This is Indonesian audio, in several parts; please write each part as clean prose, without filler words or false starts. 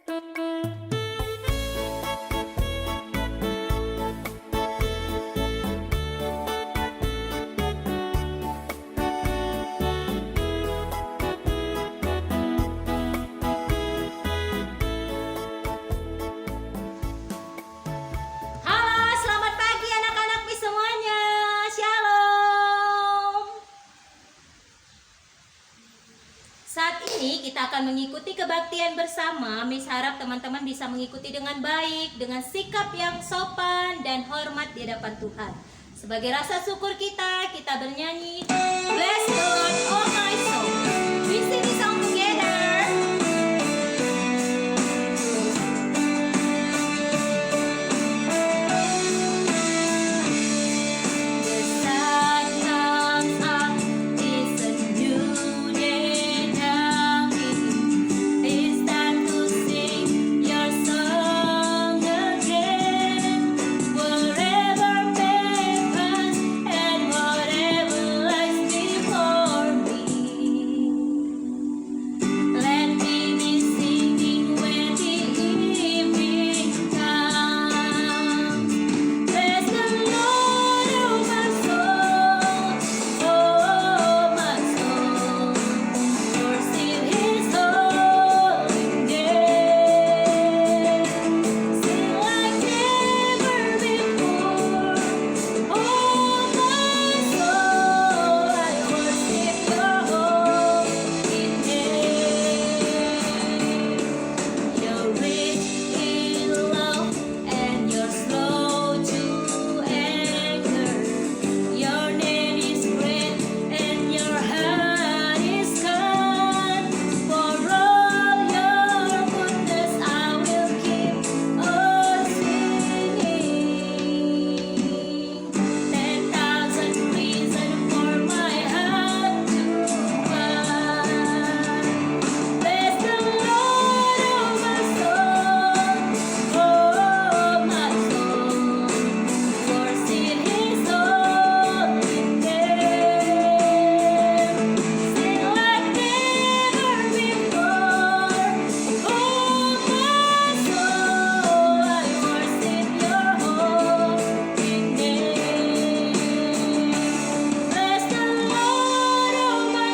Halo, selamat pagi anak-anak Miss semuanya. Shalom. Saat ini kita akan mengikuti kebaktian bersama. Miss harap teman-teman bisa mengikuti dengan baik, dengan sikap yang sopan dan hormat di hadapan Tuhan. Sebagai rasa syukur kita bernyanyi Bless the Lord, oh my soul. We sing this song together. The sun comes up, it's a new day coming. It's time to sing your song again. Whatever may pass and whatever lies before me, let me be singing when the evening comes. Bless the Lord, oh my soul, worship His holy name. Sing like never before, oh my soul, I worship Your holy name. You're rich in love and you're slow to anger. Your name is great and your heart is kind. For all your goodness I will keep on singing. 10,000 reasons for my heart to find. Bless the Lord, oh my soul, worship His holy name. Sing like never before, oh my soul, I worship Your holy name. Bless the Lord, oh my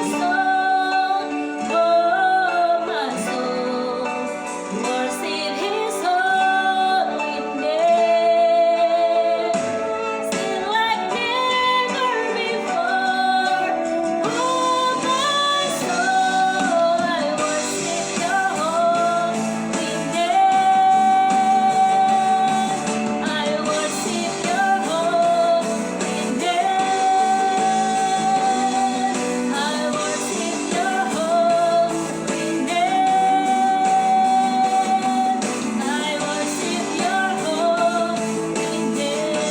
soul, worship His holy name. Sing like never before, oh my soul, I worship Your holy name. I worship Your holy name. I worship Your holy name. I worship Your holy name.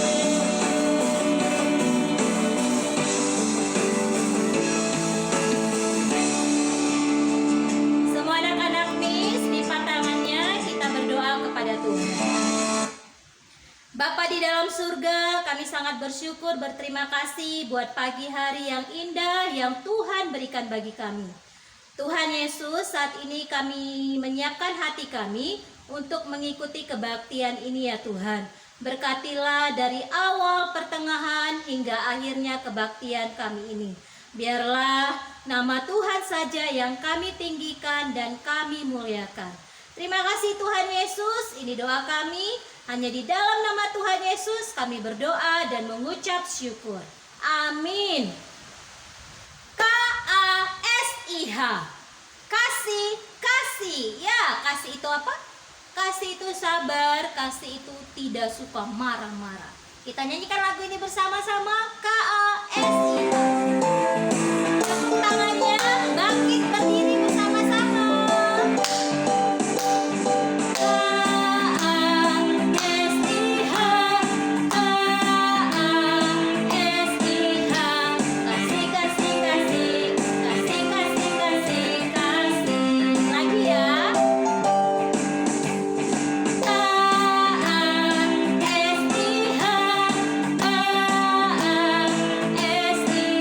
Semua anak-anak Miss, lipat tangannya, kita berdoa kepada Tuhan. Bapa di dalam surga, kami sangat bersyukur, berterima kasih buat pagi hari yang indah yang Tuhan berikan bagi kami. Tuhan Yesus, saat ini kami menyiapkan hati kami untuk mengikuti kebaktian ini ya Tuhan. Berkatilah dari awal, pertengahan, hingga akhirnya kebaktian kami ini. Biarlah nama Tuhan saja yang kami tinggikan dan kami muliakan. Terima kasih Tuhan Yesus, ini doa kami. Hanya di dalam nama Tuhan Yesus kami berdoa dan mengucap syukur. Amin. KASIH. Kasih, kasih. Ya, kasih itu apa? Kasih itu sabar, kasih itu tidak suka marah-marah. Kita nyanyikan lagu ini bersama-sama. KASIH. Tepuk tangannya, bangkit berdiri bersama-sama. Kasih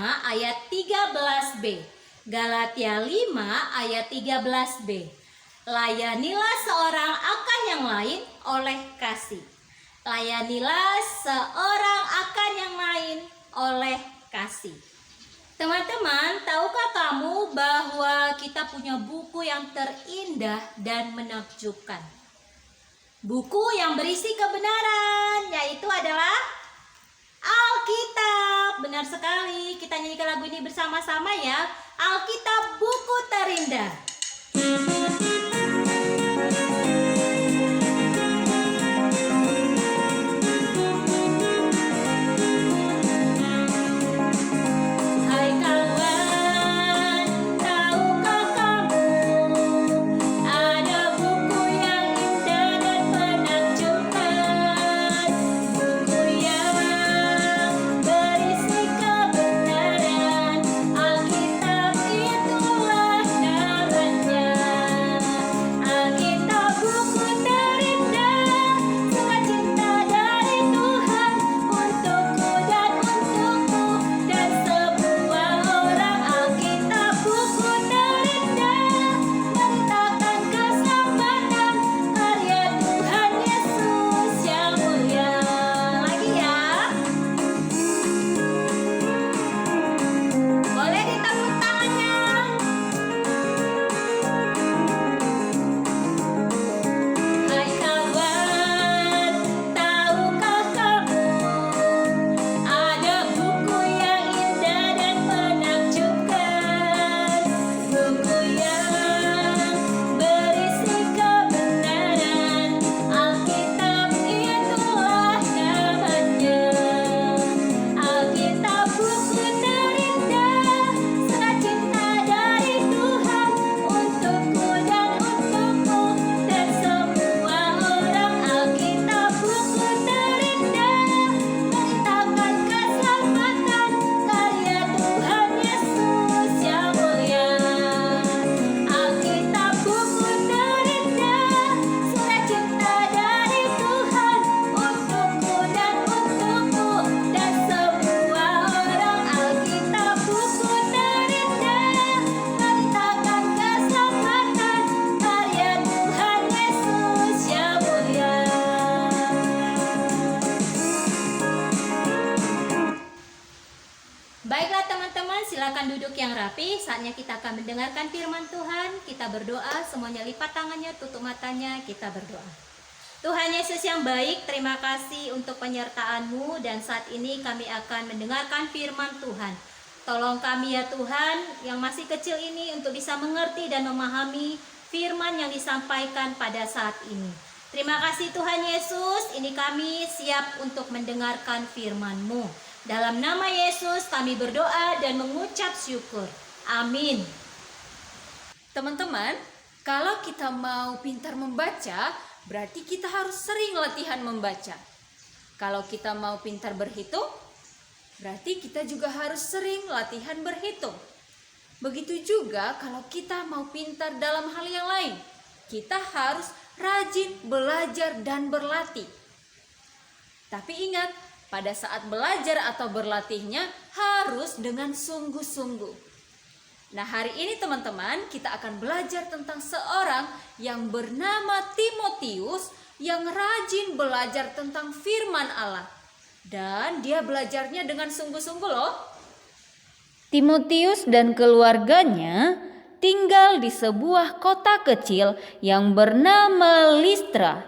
5 ayat 13b. Galatia 5 ayat 13b. Layanilah seorang akan yang lain oleh kasih. Layanilah seorang akan yang lain oleh kasih. Teman-teman, tahukah kamu bahwa kita punya buku yang terindah dan menakjubkan? Buku yang berisi kebenaran, yaitu adalah Alkitab. Benar sekali, kita nyanyikan lagu ini bersama-sama ya. Alkitab buku terindah. Baiklah teman-teman, silakan duduk yang rapi. Saatnya kita akan mendengarkan firman Tuhan. Kita berdoa, semuanya lipat tangannya, tutup matanya, kita berdoa. Tuhan Yesus yang baik, terima kasih untuk penyertaan-Mu, dan saat ini kami akan mendengarkan firman Tuhan. Tolong kami ya Tuhan, yang masih kecil ini untuk bisa mengerti dan memahami firman yang disampaikan pada saat ini. Terima kasih Tuhan Yesus, ini kami siap untuk mendengarkan firman-Mu. Dalam nama Yesus kami berdoa dan mengucap syukur. Amin. Teman-teman, kalau kita mau pintar membaca, berarti kita harus sering latihan membaca. Kalau kita mau pintar berhitung, berarti kita juga harus sering latihan berhitung. Begitu juga kalau kita mau pintar dalam hal yang lain, kita harus rajin belajar dan berlatih. Tapi ingat, pada saat belajar atau berlatihnya harus dengan sungguh-sungguh. Nah, hari ini teman-teman, kita akan belajar tentang seorang yang bernama Timotius yang rajin belajar tentang firman Allah. Dan dia belajarnya dengan sungguh-sungguh loh. Timotius dan keluarganya tinggal di sebuah kota kecil yang bernama Listra.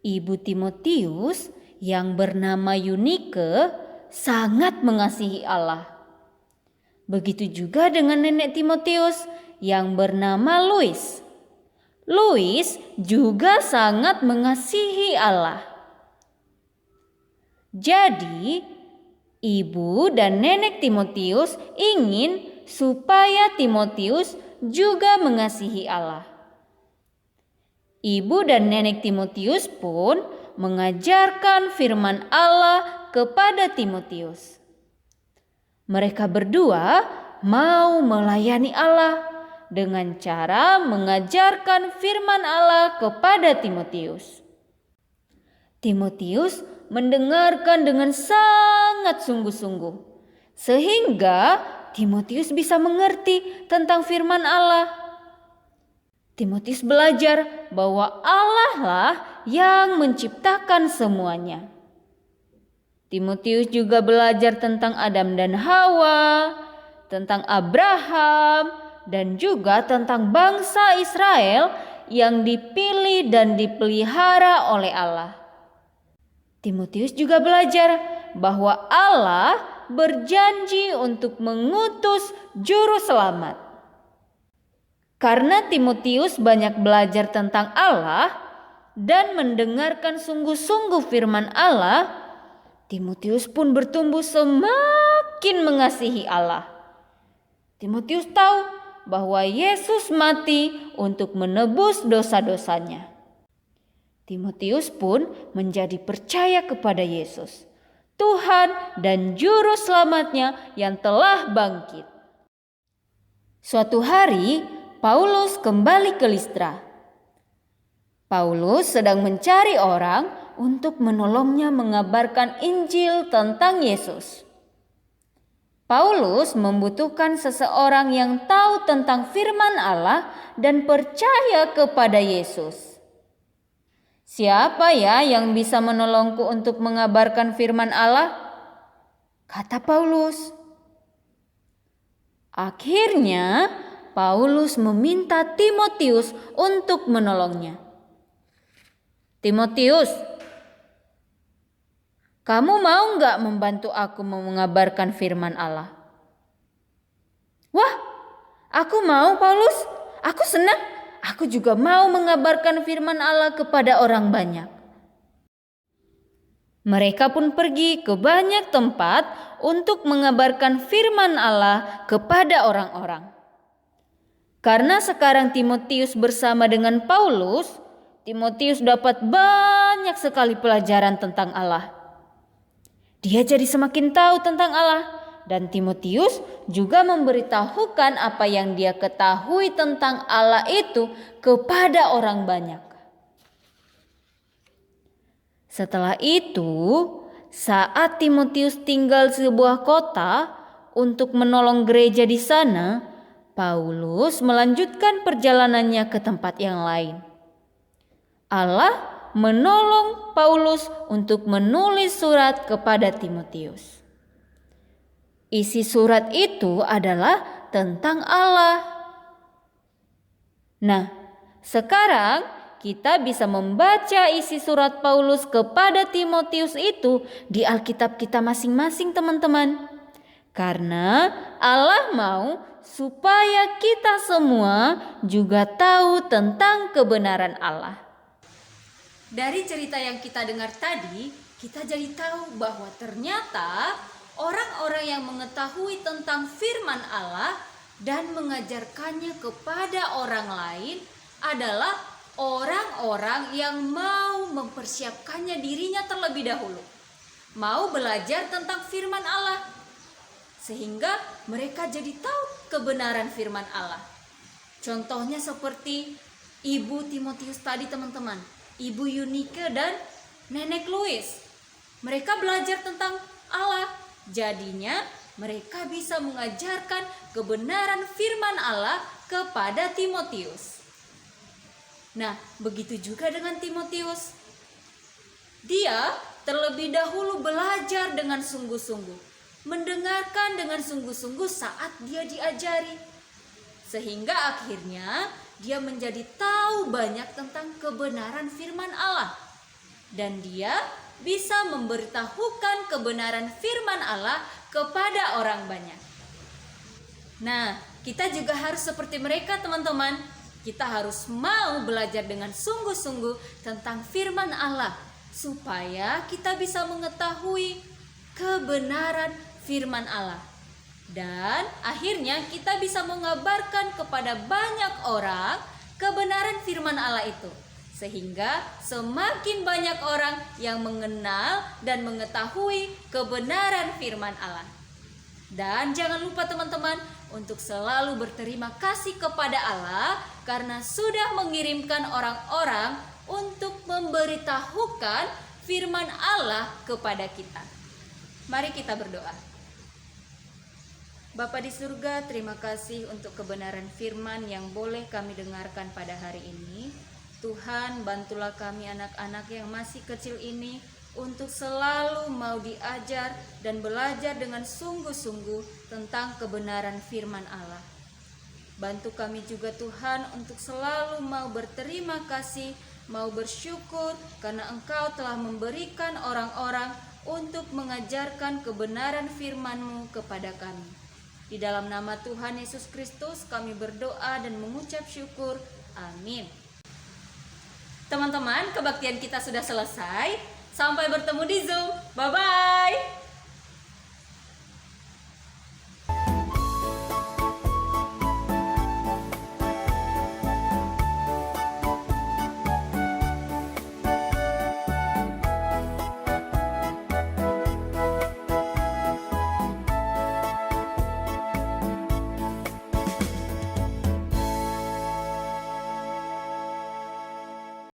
Ibu Timotius yang bernama Yunike sangat mengasihi Allah. Begitu juga dengan nenek Timotius yang bernama Lois. Lois juga sangat mengasihi Allah. Jadi, ibu dan nenek Timotius ingin supaya Timotius juga mengasihi Allah. Ibu dan nenek Timotius pun mengajarkan firman Allah kepada Timotius. Mereka berdua mau melayani Allah dengan cara mengajarkan firman Allah kepada Timotius. Timotius mendengarkan dengan sangat sungguh-sungguh sehingga Timotius bisa mengerti tentang firman Allah. Timotius belajar bahwa Allah lah yang menciptakan semuanya. Timotius juga belajar tentang Adam dan Hawa, tentang Abraham, dan juga tentang bangsa Israel yang dipilih dan dipelihara oleh Allah. Timotius juga belajar bahwa Allah berjanji untuk mengutus juru selamat. Karena Timotius banyak belajar tentang Allah dan mendengarkan sungguh-sungguh firman Allah, Timotius pun bertumbuh semakin mengasihi Allah. Timotius tahu bahwa Yesus mati untuk menebus dosa-dosanya. Timotius pun menjadi percaya kepada Yesus, Tuhan dan Juru Selamatnya yang telah bangkit. Suatu hari, Paulus kembali ke Listra. Paulus sedang mencari orang untuk menolongnya mengabarkan Injil tentang Yesus. Paulus membutuhkan seseorang yang tahu tentang firman Allah dan percaya kepada Yesus. Siapa ya yang bisa menolongku untuk mengabarkan firman Allah? Kata Paulus. Akhirnya, Paulus meminta Timotius untuk menolongnya. Timotius, kamu mau gak membantu aku mengabarkan firman Allah? Wah, aku mau Paulus. Aku senang. Aku juga mau mengabarkan firman Allah kepada orang banyak. Mereka pun pergi ke banyak tempat untuk mengabarkan firman Allah kepada orang-orang. Karena sekarang Timotius bersama dengan Paulus, Timotius dapat banyak sekali pelajaran tentang Allah. Dia jadi semakin tahu tentang Allah, dan Timotius juga memberitahukan apa yang dia ketahui tentang Allah itu kepada orang banyak. Setelah itu, saat Timotius tinggal di sebuah kota untuk menolong gereja di sana, Paulus melanjutkan perjalanannya ke tempat yang lain. Allah menolong Paulus untuk menulis surat kepada Timotius. Isi surat itu adalah tentang Allah. Nah, sekarang kita bisa membaca isi surat Paulus kepada Timotius itu di Alkitab kita masing-masing, teman-teman. Karena Allah mau supaya kita semua juga tahu tentang kebenaran Allah. Dari cerita yang kita dengar tadi, kita jadi tahu bahwa ternyata orang-orang yang mengetahui tentang firman Allah dan mengajarkannya kepada orang lain adalah orang-orang yang mau mempersiapkannya dirinya terlebih dahulu. Mau belajar tentang firman Allah. Sehingga mereka jadi tahu kebenaran firman Allah. Contohnya seperti Ibu Timotius tadi, teman-teman. Ibu Yunike dan Nenek Louis. Mereka belajar tentang Allah. Jadinya mereka bisa mengajarkan kebenaran firman Allah kepada Timotius. Nah, begitu juga dengan Timotius. Dia terlebih dahulu belajar dengan sungguh-sungguh. Mendengarkan dengan sungguh-sungguh saat dia diajari. Sehingga akhirnya dia menjadi tahu banyak tentang kebenaran firman Allah. Dan dia bisa memberitahukan kebenaran firman Allah kepada orang banyak. Nah, kita juga harus seperti mereka, teman-teman. Kita harus mau belajar dengan sungguh-sungguh tentang firman Allah, supaya kita bisa mengetahui kebenaran firman Allah. Dan akhirnya kita bisa mengabarkan kepada banyak orang kebenaran firman Allah itu. Sehingga semakin banyak orang yang mengenal dan mengetahui kebenaran firman Allah. Dan jangan lupa teman-teman untuk selalu berterima kasih kepada Allah karena sudah mengirimkan orang-orang untuk memberitahukan firman Allah kepada kita. Mari kita berdoa. Bapa di surga, terima kasih untuk kebenaran firman yang boleh kami dengarkan pada hari ini. Tuhan, bantulah kami anak-anak yang masih kecil ini untuk selalu mau diajar dan belajar dengan sungguh-sungguh tentang kebenaran firman Allah. Bantu kami juga Tuhan untuk selalu mau berterima kasih, mau bersyukur karena Engkau telah memberikan orang-orang untuk mengajarkan kebenaran firman-Mu kepada kami. Di dalam nama Tuhan Yesus Kristus kami berdoa dan mengucap syukur. Amin. Teman-teman, kebaktian kita sudah selesai. Sampai bertemu di Zoom. Bye-bye.